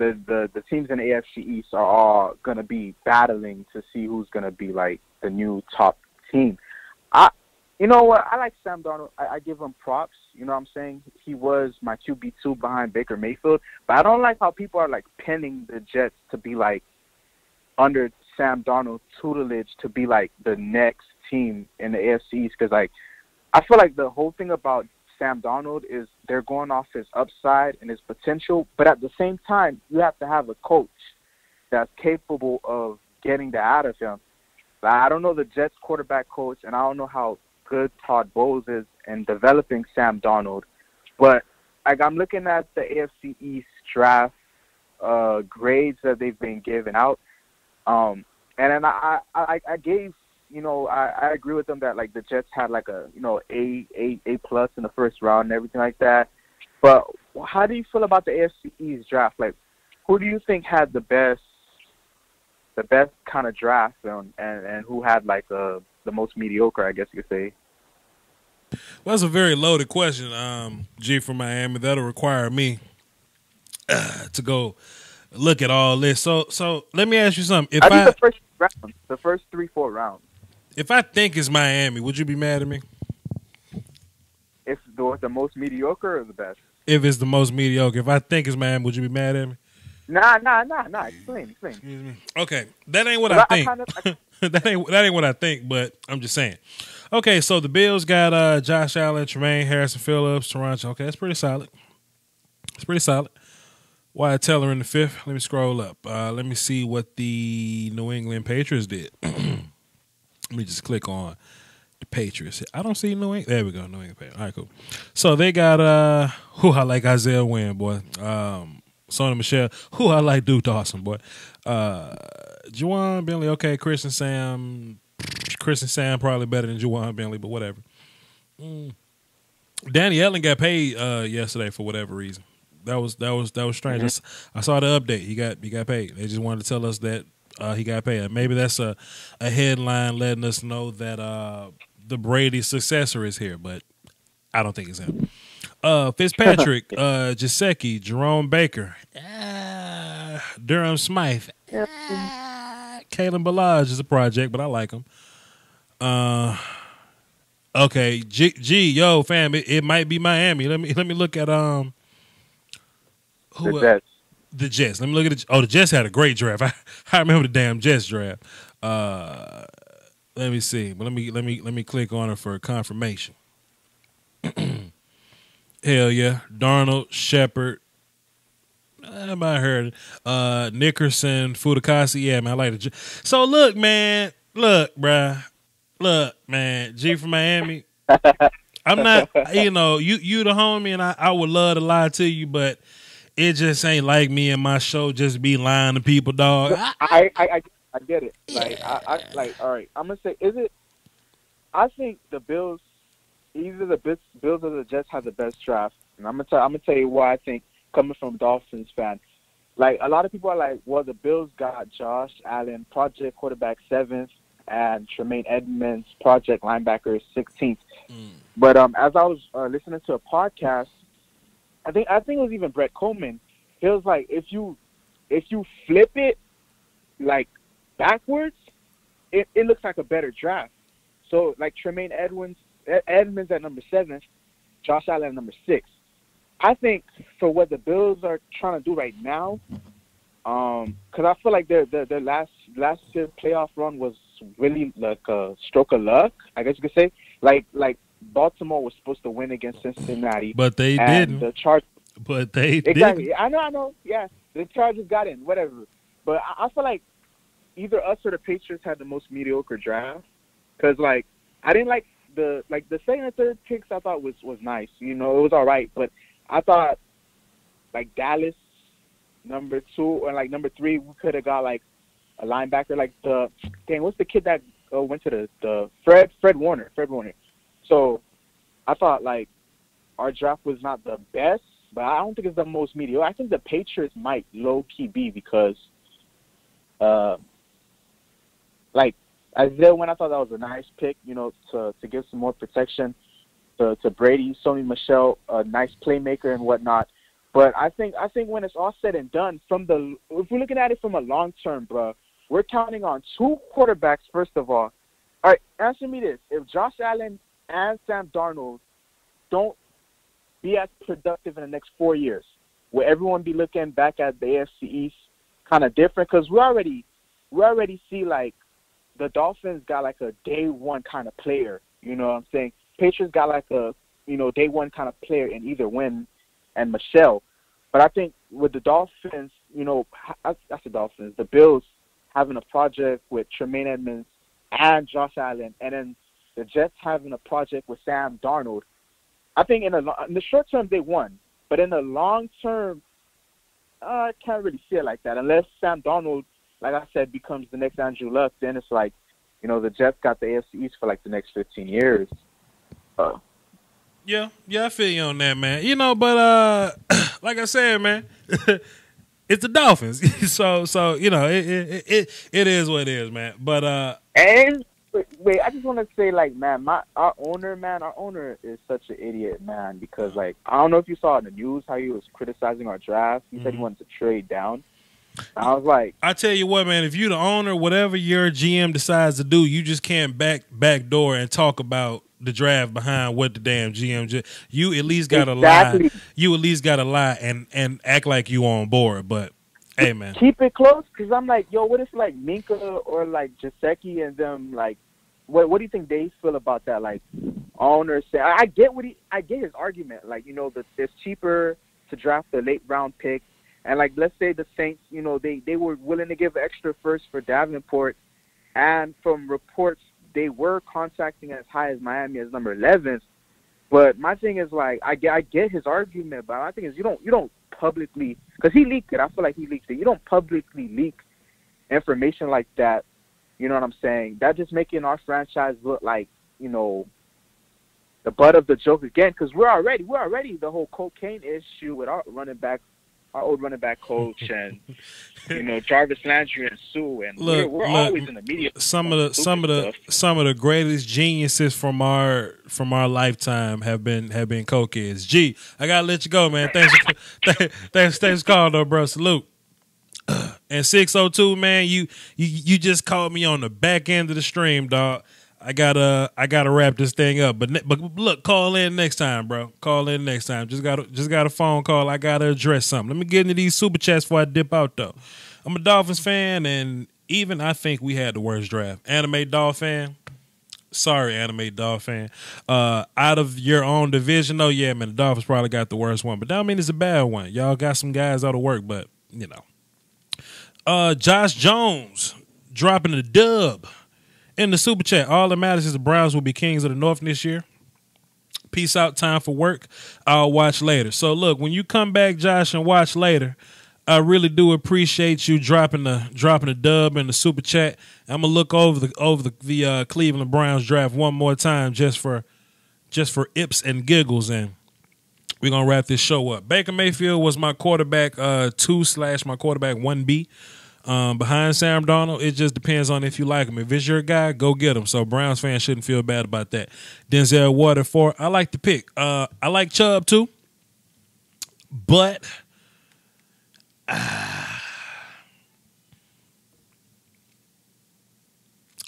teams in the AFC East are all going to be battling to see who's going to be, like, the new top team. You know what? I like Sam Darnold. I give him props. You know what I'm saying? He was my QB2 behind Baker Mayfield. But I don't like how people are, like, pinning the Jets to be, like, under Sam Darnold's tutelage to be, like, the next team in the AFC East. Because, like, I feel like the whole thing about Sam Darnold is they're going off his upside and his potential. But at the same time, you have to have a coach that's capable of getting that out of him. But I don't know the Jets quarterback coach, and I don't know how good Todd Bowles is in developing Sam Darnold. But like I'm looking at the AFC East draft grades that they've been giving out. And then I gave, you know, I agree with them that like the Jets had like a, you know, A plus in the first round and everything like that. But how do you feel about the AFC East draft? Like, who do you think had the best kind of draft and who had like the most mediocre, I guess you could say? Well, that's a very loaded question, G from Miami. That'll require me to go look at all this. So let me ask you something. I think the first round, the first 3-4 rounds. If I think it's Miami, would you be mad at me? If the most mediocre or the best? If it's the most mediocre. If I think it's Miami, would you be mad at me? Nah. Explain. Okay, that ain't what I think. That ain't what I think, but I'm just saying. Okay, so the Bills got Josh Allen, Tremaine, Harrison Phillips, Toronto. Okay, that's pretty solid. Wyatt Teller in the 5th. Let me scroll up. Let me see what the New England Patriots did. Let me just click on the Patriots. I don't see New England. There we go, New England Patriots. All right, cool. So they got I like Isaiah Wynn, boy. Sonny Michelle. I like Duke Dawson, boy. Juwan Bentley, okay. Chris and Sam probably better than Juwan Bentley, but whatever. Danny Ellen got paid yesterday for whatever reason. That was strange. Mm-hmm. I saw the update. He got paid. They just wanted to tell us that he got paid. Maybe that's a headline letting us know that the Brady successor is here, but I don't think it's him. Fitzpatrick, Jasecki, Jerome Baker. Durham Smythe. Yeah. Kalen Ballage is a project, but I like him. Okay, yo, fam, it might be Miami. Let me look at The who Jets. the Jets. Let me look at the Jets had a great draft. I remember the damn Jets draft. Let me see. But let me click on it for confirmation. Hell yeah, Darnold, Shepard. I might heard Nickerson, Fudakasi. Yeah, man, I like the. So look, man, bruh. Look, man, G from Miami. I'm not, you the homie, and I would love to lie to you, but it just ain't like me and my show just be lying to people, dog. I get it. Like I like. All right, I'm gonna say, is it? I think the Bills, either the Bills or the Jets have the best draft, and I'm gonna tell you why I think. Coming from a Dolphins fan, like a lot of people are like, well, the Bills got Josh Allen, project quarterback 7th, and Tremaine Edmonds, project linebacker 16th. But as I was listening to a podcast, I think it was even Brett Coleman. He was like, if you flip it like backwards, it looks like a better draft. So like Tremaine Edmonds at number 7, Josh Allen at number 6. I think for what the Bills are trying to do right now, because I feel like their last year's playoff run was really like a stroke of luck, I guess you could say. Like Baltimore was supposed to win against Cincinnati, but they didn't. The Chargers, but they exactly. didn't. I know. Yeah, the Chargers got in, whatever. But I feel like either us or the Patriots had the most mediocre draft, because like I didn't like the second and third picks. I thought was nice. It was all right, but I thought, like, Dallas, number 2, or, like, number 3, we could have got, like, a linebacker. Like, what's the kid that went to the Fred Warner. So, I thought, like, our draft was not the best, but I don't think it's the most mediocre. I think the Patriots might low-key be because, like, Isaiah Wynn, I thought that was a nice pick, to give some more protection to Brady, Sony Michel, a nice playmaker and whatnot. But I think when it's all said and done, if we're looking at it from a long term, bro, we're counting on 2 quarterbacks, first of all. All right, answer me this. If Josh Allen and Sam Darnold don't be as productive in the next 4 years, will everyone be looking back at the AFC East kind of different? Because we already see, like, the Dolphins got, like, a day one kind of player. You know what I'm saying? Patriots got like a, day one kind of player in either Wynn and Michelle. But I think with the Dolphins, that's the Dolphins, the Bills having a project with Tremaine Edmonds and Josh Allen, and then the Jets having a project with Sam Darnold. I think in the short term they won, but in the long term, I can't really see it like that. Unless Sam Darnold, like I said, becomes the next Andrew Luck, then it's like, the Jets got the AFC East for like the next 15 years. Yeah, I feel you on that, man. But like I said, man, it's the Dolphins, so it is what it is, man. But and wait, I just want to say, like, man, our owner is such an idiot, man, because like I don't know if you saw in the news how he was criticizing our draft. He said he wanted to trade down. I was like, I tell you what, man, if you the owner, whatever your GM decides to do, you just can't backdoor and talk about the draft behind what the damn GM. You at least gotta lie. You at least gotta lie and act like you on board. But hey, man, keep it close, because I'm like, yo, what if like Minka or like Jasecki and them, like, what do you think they feel about that? Like, owners say, I get his argument. Like, that it's cheaper to draft a late round pick. And, like, let's say the Saints, they were willing to give extra first for Davenport. And from reports, they were contracting as high as Miami as number 11th. But my thing is, like, I get his argument, but my thing is you don't publicly, because he leaked it. I feel like he leaked it. You don't publicly leak information like that. You know what I'm saying? That just making our franchise look like, the butt of the joke again, because we're already the whole cocaine issue with our old running back coach, and Jarvis Landry and Sue, and we're always in the media. Some of the greatest geniuses from our lifetime have been cokeheads. G, I gotta let you go, man. Thanks for calling, though, bro. Salute. And 602, man, you just caught me on the back end of the stream, dog. I gotta wrap this thing up. But look, call in next time, bro. Call in next time. Just got a phone call. I gotta address something. Let me get into these super chats before I dip out though. I'm a Dolphins fan, and even I think we had the worst draft. Anime Dolphin fan. Sorry, Anime Dolphin fan. Out of your own division, oh yeah, man, the Dolphins probably got the worst one. But that don't mean it's a bad one. Y'all got some guys out of work, but you know. Josh Jones dropping the dub in the super chat. All that matters is the Browns will be kings of the North this year. Peace out. Time for work. I'll watch later. So look, when you come back, Josh, and watch later, I really do appreciate you dropping the dub in the super chat. I'm gonna look over the Cleveland Browns draft one more time just for ips and giggles, and we're gonna wrap this show up. Baker Mayfield was my quarterback 2/ my quarterback 1B. Behind Sam Darnold, it just depends on if you like him. If it's your guy, go get him. So Browns fans shouldn't feel bad about that. Denzel Ward at 4. I like the pick. I like Chubb too, but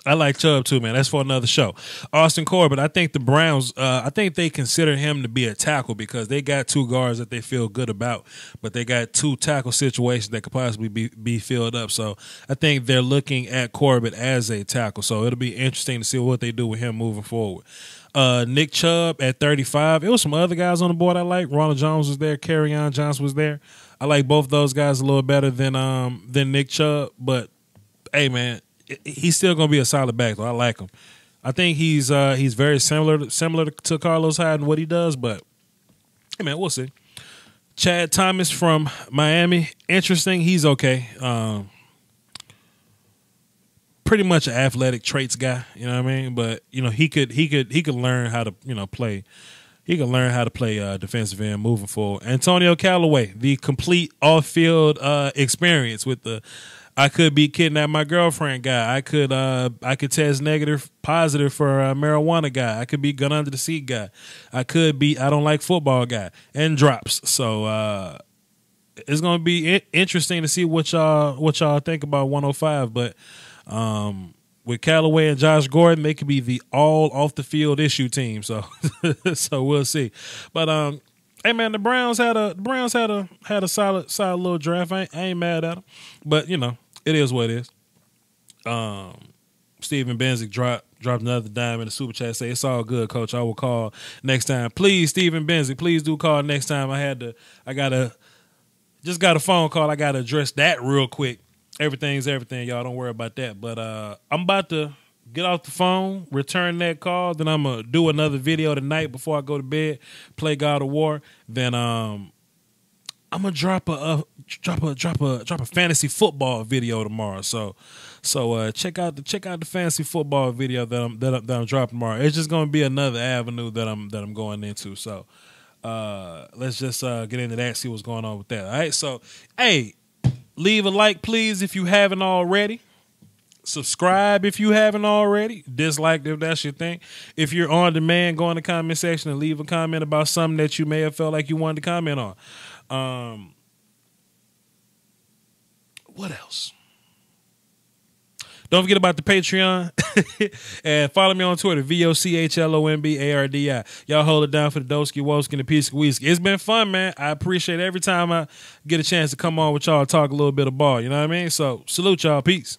I like Chubb too, man. That's for another show. Austin Corbett, I think the Browns, I think they consider him to be a tackle because they got two guards that they feel good about, but they got two tackle situations that could possibly be filled up. So I think they're looking at Corbett as a tackle. So it'll be interesting to see what they do with him moving forward. Nick Chubb at 35. It was some other guys on the board I like. Ronald Jones was there. Kerryon Johnson was there. I like both those guys a little better than Nick Chubb, but hey, man, he's still gonna be a solid back though. I like him. I think he's very similar to Carlos Hyde in what he does, but hey man, we'll see. Chad Thomas from Miami, interesting. He's okay. Pretty much an athletic traits guy, you know what I mean? But you know, he could learn how to, you know, play. He can learn how to play defensive end moving forward. Antonio Callaway, the complete off-field experience with the I could be kidnapped my girlfriend guy. I could test positive for marijuana guy. I could be gun under the seat guy. I could be I don't like football guy and drops. So it's gonna be interesting to see what y'all think about 105. But with Callaway and Josh Gordon, they could be the all off the field issue team. So so we'll see. But hey man, the Browns had a solid little draft. I ain't mad at them, but you know. It is what it is. Steven Benzick dropped another dime in the super chat. Say it's all good, Coach. I will call next time. Please, Steven Benzick, please do call next time. Just got a phone call. I gotta address that real quick. Everything's everything, y'all. Don't worry about that. But I'm about to get off the phone, return that call. Then I'm gonna do another video tonight before I go to bed. Play God of War. Then I'm gonna drop a fantasy football video tomorrow. So check out the fantasy football video that I'm dropping tomorrow. It's just gonna be another avenue that I'm going into. So let's just get into that. See what's going on with that. All right. So hey, leave a like please if you haven't already. Subscribe if you haven't already. Dislike if that's your thing. If you're on demand, go in the comment section and leave a comment about something that you may have felt like you wanted to comment on. What else? Don't forget about the Patreon and follow me on Twitter, VOCHLOMBARDI. Y'all hold it down for the Doski Woski and the Piece of Whiskey. It's been fun, man. I appreciate every time I get a chance to come on with y'all and talk a little bit of ball. You know what I mean? So salute y'all. Peace.